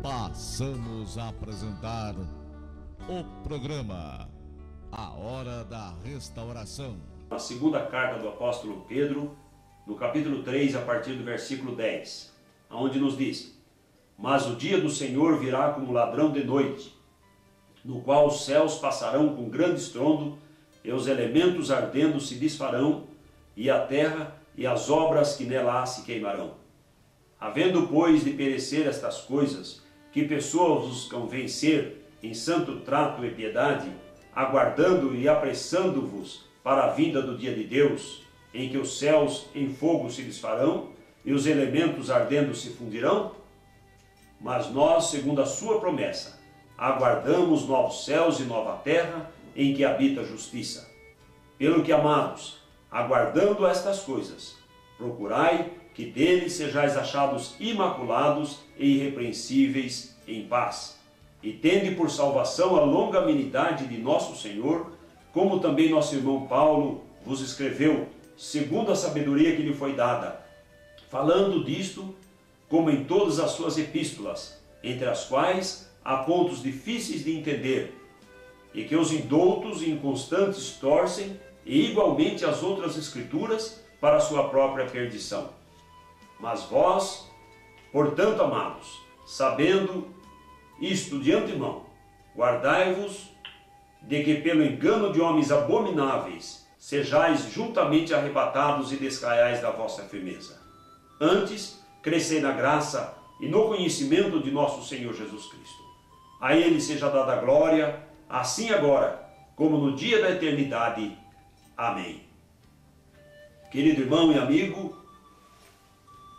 passamos a apresentar o programa A Hora da Restauração. A segunda carta do apóstolo Pedro, no capítulo 3, a partir do versículo 10, onde nos diz: Mas o dia do Senhor virá como ladrão de noite, no qual os céus passarão com grande estrondo, e os elementos ardendo se desfarão, e a terra e as obras que nela há se queimarão. Havendo, pois, de perecer estas coisas, que pessoas vos convencer em santo trato e piedade, aguardando e apressando-vos para a vinda do dia de Deus, em que os céus em fogo se desfarão, e os elementos ardendo se fundirão? Mas nós, segundo a sua promessa, aguardamos novos céus e nova terra, em que habita a justiça. Pelo que, amados, aguardando estas coisas, procurai que dele sejais achados imaculados e irrepreensíveis em paz, e tende por salvação a longanimidade de nosso Senhor, como também nosso irmão Paulo vos escreveu, segundo a sabedoria que lhe foi dada, falando disto, como em todas as suas epístolas, entre as quais há pontos difíceis de entender, e que os indoutos e inconstantes torcem, e igualmente as outras escrituras, para a sua própria perdição. Mas vós, portanto, amados, sabendo isto de antemão, guardai-vos de que pelo engano de homens abomináveis sejais juntamente arrebatados e descaiais da vossa firmeza. Antes, crescei na graça e no conhecimento de nosso Senhor Jesus Cristo. A Ele seja dada a glória, assim agora, como no dia da eternidade. Amém. Querido irmão e amigo,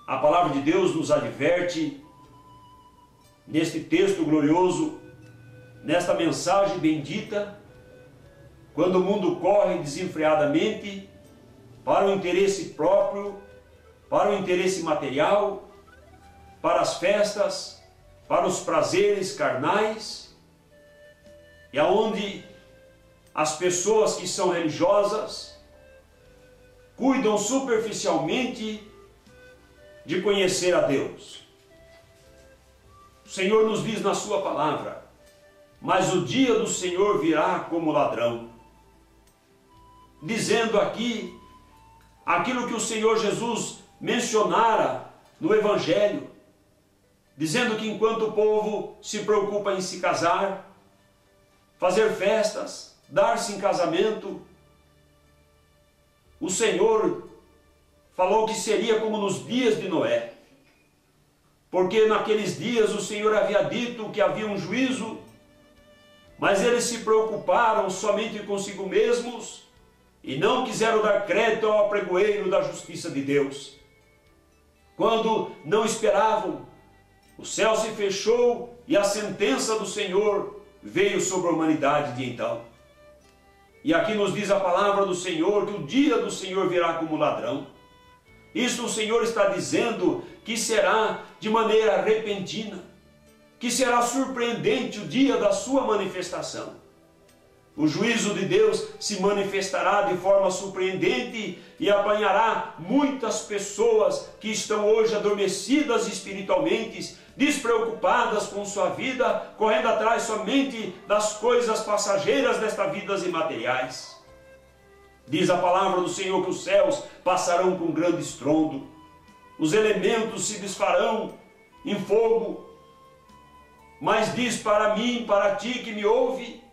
a palavra de Deus nos adverte neste texto glorioso, nesta mensagem bendita, quando o mundo corre desenfreadamente para o interesse próprio, para o interesse material, para as festas, para os prazeres carnais, e aonde as pessoas que são religiosas cuidam superficialmente de conhecer a Deus. O Senhor nos diz na sua palavra: mas o dia do Senhor virá como ladrão. Dizendo aqui aquilo que o Senhor Jesus mencionara no Evangelho, dizendo que enquanto o povo se preocupa em se casar, fazer festas, dar-se em casamento, o Senhor falou que seria como nos dias de Noé, porque naqueles dias o Senhor havia dito que havia um juízo, mas eles se preocuparam somente consigo mesmos e não quiseram dar crédito ao apregoeiro da justiça de Deus. Quando não esperavam, o céu se fechou e a sentença do Senhor veio sobre a humanidade de então. E aqui nos diz a palavra do Senhor que o dia do Senhor virá como ladrão. Isso o Senhor está dizendo que será de maneira repentina, que será surpreendente o dia da sua manifestação. O juízo de Deus se manifestará de forma surpreendente e apanhará muitas pessoas que estão hoje adormecidas espiritualmente, despreocupadas com sua vida, correndo atrás somente das coisas passageiras desta vida imateriais. Diz a palavra do Senhor que os céus passarão com grande estrondo, os elementos se desfarão em fogo, mas diz para mim, para ti que me ouve,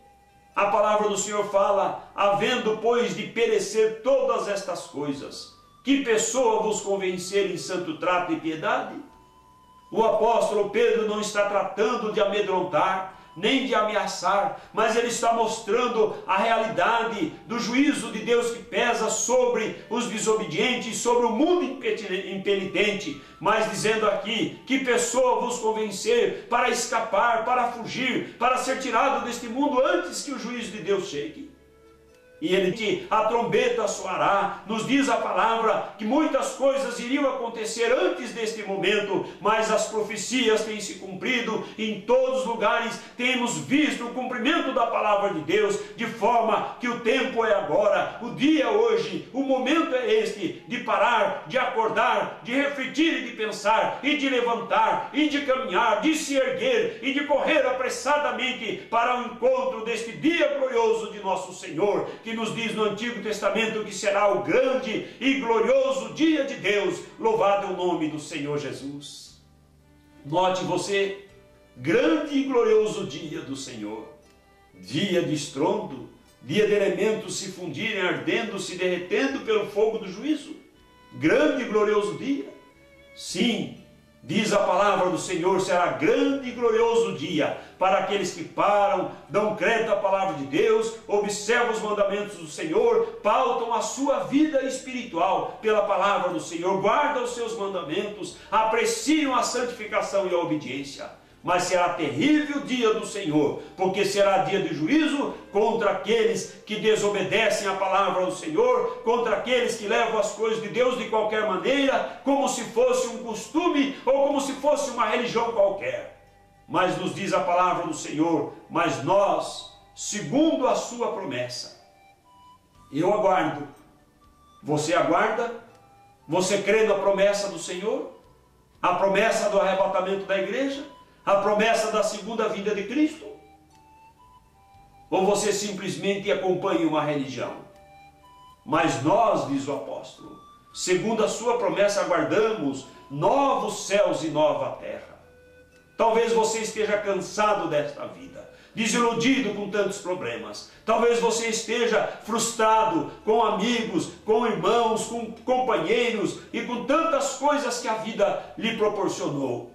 a palavra do Senhor fala: havendo, pois, de perecer todas estas coisas, que pessoa vos convencer em santo trato e piedade? O apóstolo Pedro não está tratando de amedrontar, nem de ameaçar, mas ele está mostrando a realidade do juízo de Deus que pesa sobre os desobedientes, sobre o mundo impenitente, mas dizendo aqui: que pessoa vos convencer para escapar, para fugir, para ser tirado deste mundo antes que o juízo de Deus chegue. E ele diz: a trombeta soará. Nos diz a palavra que muitas coisas iriam acontecer antes deste momento, mas as profecias têm se cumprido. Em todos os lugares temos visto o cumprimento da palavra de Deus, de forma que o tempo é agora, o dia é hoje, o momento é este, de parar, de acordar, de refletir e de pensar, e de levantar, e de caminhar, de se erguer, e de correr apressadamente para o encontro deste dia glorioso de nosso Senhor, que nos diz no Antigo Testamento que será o grande e glorioso dia de Deus. Louvado é o nome do Senhor Jesus. Note você, grande e glorioso dia do Senhor, dia de estrondo, dia de elementos se fundirem, ardendo, se derretendo pelo fogo do juízo. Grande e glorioso dia. Sim, diz a palavra do Senhor, será grande e glorioso dia para aqueles que param, dão crédito à palavra de Deus, observam os mandamentos do Senhor, pautam a sua vida espiritual pela palavra do Senhor, guardam os seus mandamentos, apreciam a santificação e a obediência. Mas será terrível dia do Senhor, porque será dia de juízo contra aqueles que desobedecem a palavra do Senhor, contra aqueles que levam as coisas de Deus de qualquer maneira, como se fosse um costume ou como se fosse uma religião qualquer. Mas nos diz a palavra do Senhor, mas nós, segundo a sua promessa, eu aguardo. Você aguarda? Você crê na promessa do Senhor? A promessa do arrebatamento da igreja? A promessa da segunda vinda de Cristo? Ou você simplesmente acompanha uma religião? Mas nós, diz o apóstolo, segundo a sua promessa, aguardamos novos céus e nova terra. Talvez você esteja cansado desta vida, desiludido com tantos problemas. Talvez você esteja frustrado com amigos, com irmãos, com companheiros e com tantas coisas que a vida lhe proporcionou.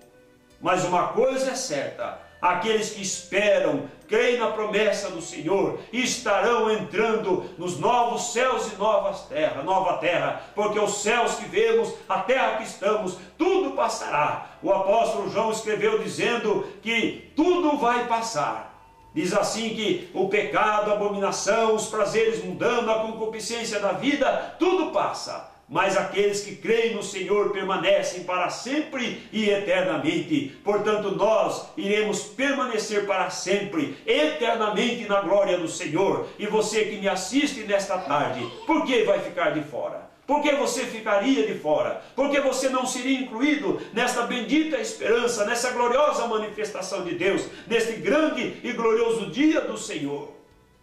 Mas uma coisa é certa: aqueles que esperam, creem na promessa do Senhor, estarão entrando nos novos céus e nova terra, porque os céus que vemos, a terra que estamos, tudo passará. O apóstolo João escreveu dizendo que tudo vai passar. Diz assim que o pecado, a abominação, os prazeres mundanos, a concupiscência da vida, tudo passa. Mas aqueles que creem no Senhor permanecem para sempre e eternamente. Portanto, nós iremos permanecer para sempre, eternamente na glória do Senhor. E você que me assiste nesta tarde, por que vai ficar de fora? Por que você ficaria de fora? Por que você não seria incluído nesta bendita esperança, nessa gloriosa manifestação de Deus, neste grande e glorioso dia do Senhor?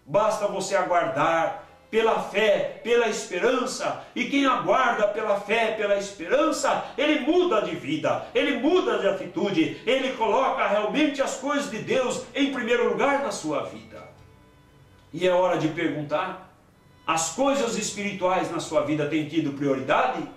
Basta você aguardar pela fé, pela esperança, e quem aguarda pela fé, pela esperança, ele muda de vida, ele muda de atitude, ele coloca realmente as coisas de Deus em primeiro lugar na sua vida. E é hora de perguntar: as coisas espirituais na sua vida têm tido prioridade?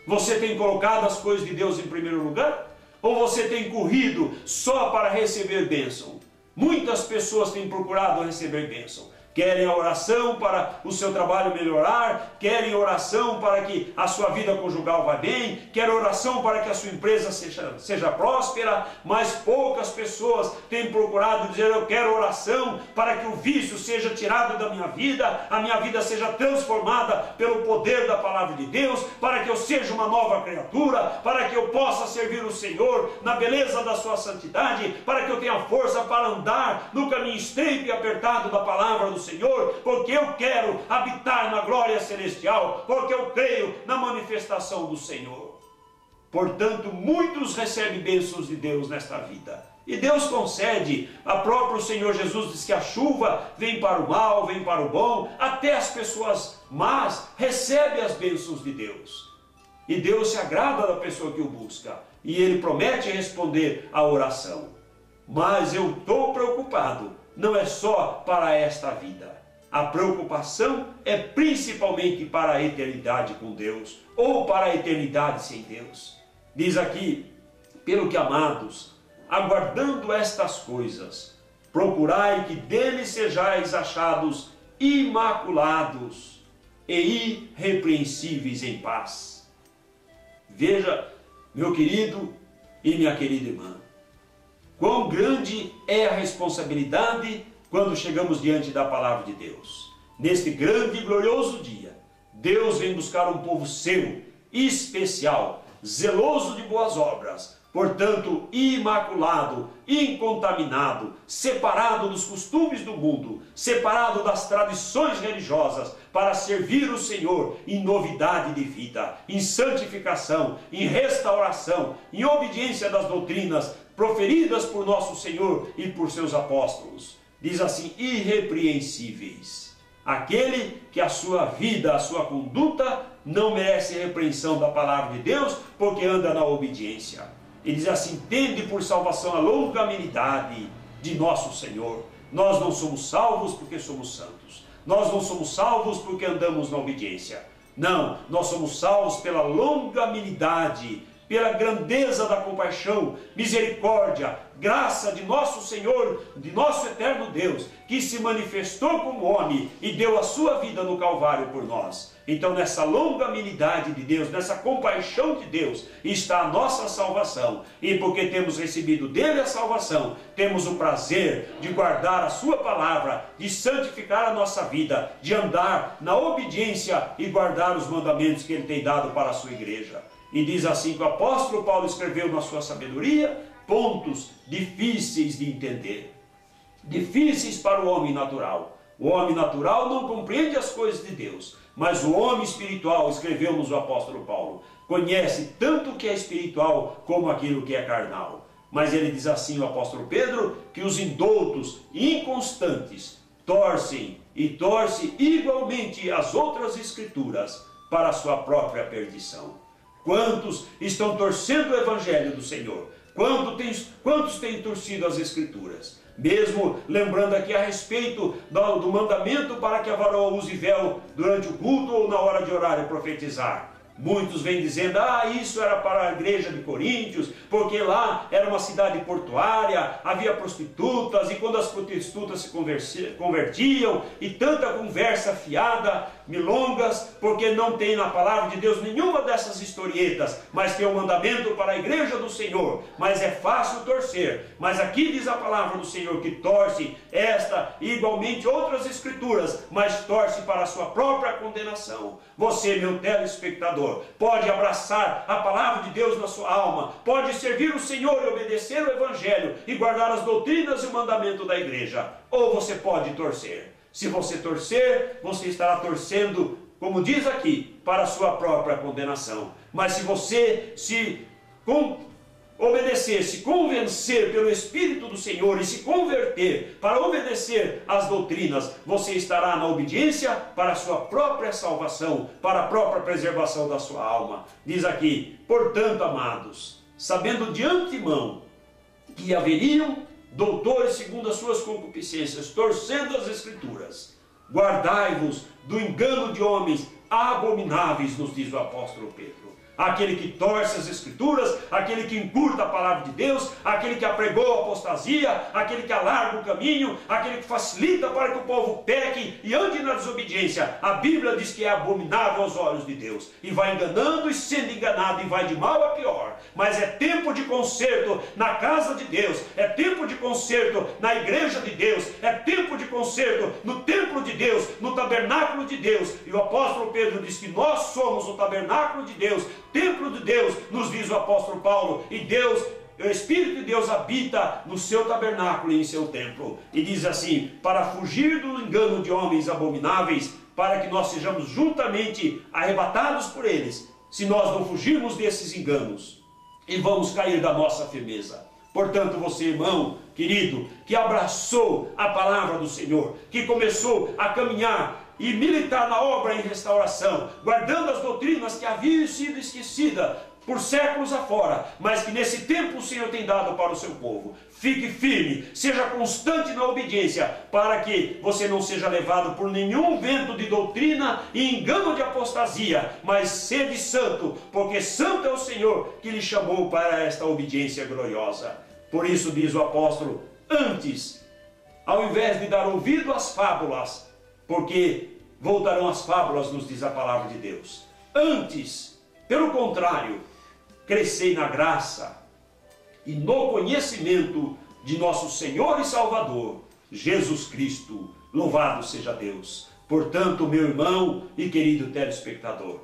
Você tem colocado as coisas de Deus em primeiro lugar? Ou você tem corrido só para receber bênção? Muitas pessoas têm procurado receber bênção. Querem a oração para o seu trabalho melhorar, querem oração para que a sua vida conjugal vá bem, querem oração para que a sua empresa seja próspera, mas poucas pessoas têm procurado dizer: eu quero oração para que o vício seja tirado da minha vida, a minha vida seja transformada pelo poder da palavra de Deus, para que eu seja uma nova criatura, para que eu possa servir o Senhor na beleza da sua santidade, para que eu tenha força para andar no caminho estreito e apertado da palavra do Senhor, porque eu quero habitar na glória celestial, porque eu creio na manifestação do Senhor. Portanto, muitos recebem bênçãos de Deus nesta vida, e Deus concede. A próprio Senhor Jesus diz que a chuva vem para o mal, vem para o bom, até as pessoas más recebem as bênçãos de Deus, e Deus se agrada da pessoa que o busca, e Ele promete responder à oração. Mas eu estou preocupado, não é só para esta vida. A preocupação é principalmente para a eternidade com Deus, ou para a eternidade sem Deus. Diz aqui: pelo que, amados, aguardando estas coisas, procurai que dele sejais achados imaculados e irrepreensíveis em paz. Veja, meu querido e minha querida irmã, quão grande é a responsabilidade quando chegamos diante da palavra de Deus. neste grande e glorioso dia, Deus vem buscar um povo seu, especial, zeloso de boas obras, portanto, imaculado, incontaminado, separado dos costumes do mundo, separado das tradições religiosas, para servir o Senhor em novidade de vida, em santificação, em restauração, em obediência das doutrinas proferidas por nosso Senhor e por seus apóstolos. Diz assim, irrepreensíveis. Aquele que a sua vida, a sua conduta não merece repreensão da palavra de Deus, porque anda na obediência. Ele diz assim, tende por salvação a longanimidade de nosso Senhor. Nós não somos salvos porque somos santos. Nós não somos salvos porque andamos na obediência. Não, nós somos salvos pela longanimidade, pela grandeza da compaixão, misericórdia, graça de nosso Senhor, de nosso eterno Deus, que se manifestou como homem e deu a sua vida no Calvário por nós. Então, nessa longanimidade de Deus, nessa compaixão de Deus, está a nossa salvação. E porque temos recebido dele a salvação, temos o prazer de guardar a sua palavra, de santificar a nossa vida, de andar na obediência e guardar os mandamentos que ele tem dado para a sua igreja. E diz assim que o apóstolo Paulo escreveu na sua sabedoria, pontos difíceis de entender, difíceis para o homem natural. O homem natural não compreende as coisas de Deus, mas o homem espiritual, escreveu-nos o apóstolo Paulo, conhece tanto o que é espiritual como aquilo que é carnal. Mas ele diz assim, o apóstolo Pedro, que os indoutos, inconstantes, torcem igualmente as outras escrituras para a sua própria perdição. Quantos estão torcendo o evangelho do Senhor? Quantos têm torcido as escrituras? Mesmo lembrando aqui a respeito do mandamento para que a varoa use véu durante o culto ou na hora de orar e profetizar. Muitos vêm dizendo, isso era para a igreja de Coríntios, porque lá era uma cidade portuária, havia prostitutas, e quando as prostitutas se convertiam, e tanta conversa fiada, milongas, porque não tem na palavra de Deus nenhuma dessas historietas, mas tem um mandamento para a igreja do Senhor, mas é fácil torcer. Mas aqui diz a palavra do Senhor que torce esta e igualmente outras escrituras, mas torce para a sua própria condenação. Você, meu telespectador, pode abraçar a palavra de Deus na sua alma, pode servir o Senhor e obedecer o Evangelho e guardar as doutrinas e o mandamento da igreja, ou você pode torcer. Se você torcer, você estará torcendo, como diz aqui, para a sua própria condenação. Mas se você obedecer, se convencer pelo Espírito do Senhor e se converter para obedecer às doutrinas, você estará na obediência para a sua própria salvação, para a própria preservação da sua alma. Diz aqui, portanto, amados, sabendo de antemão que haveriam doutores segundo as suas concupiscências, torcendo as escrituras, guardai-vos do engano de homens abomináveis, nos diz o apóstolo Pedro. Aquele que torce as escrituras, aquele que encurta a palavra de Deus, aquele que apregou a apostasia, aquele que alarga o caminho, aquele que facilita para que o povo peque e ande na desobediência. A Bíblia diz que é abominável aos olhos de Deus, e vai enganando e sendo enganado, e vai de mal a pior. Mas é tempo de conserto na casa de Deus, é tempo de conserto na igreja de Deus, é tempo de conserto no templo de Deus, no tabernáculo de Deus. E o apóstolo Pedro diz que nós somos o tabernáculo de Deus, templo de Deus, nos diz o apóstolo Paulo, e Deus, o Espírito de Deus habita no seu tabernáculo e em seu templo. E diz assim, para fugir do engano de homens abomináveis, para que nós sejamos juntamente arrebatados por eles, se nós não fugirmos desses enganos, e vamos cair da nossa firmeza. Portanto, você, irmão querido, que abraçou a palavra do Senhor, que começou a caminhar e militar na obra em restauração, guardando as doutrinas que haviam sido esquecidas por séculos afora, mas que nesse tempo o Senhor tem dado para o seu povo. Fique firme, seja constante na obediência, para que você não seja levado por nenhum vento de doutrina e engano de apostasia, mas sede santo, porque santo é o Senhor que lhe chamou para esta obediência gloriosa. Por isso diz o apóstolo, antes, ao invés de dar ouvido às fábulas, porque voltarão as fábulas, nos diz a palavra de Deus. Antes, pelo contrário, crescei na graça e no conhecimento de nosso Senhor e Salvador, Jesus Cristo. Louvado seja Deus. Portanto, meu irmão e querido telespectador,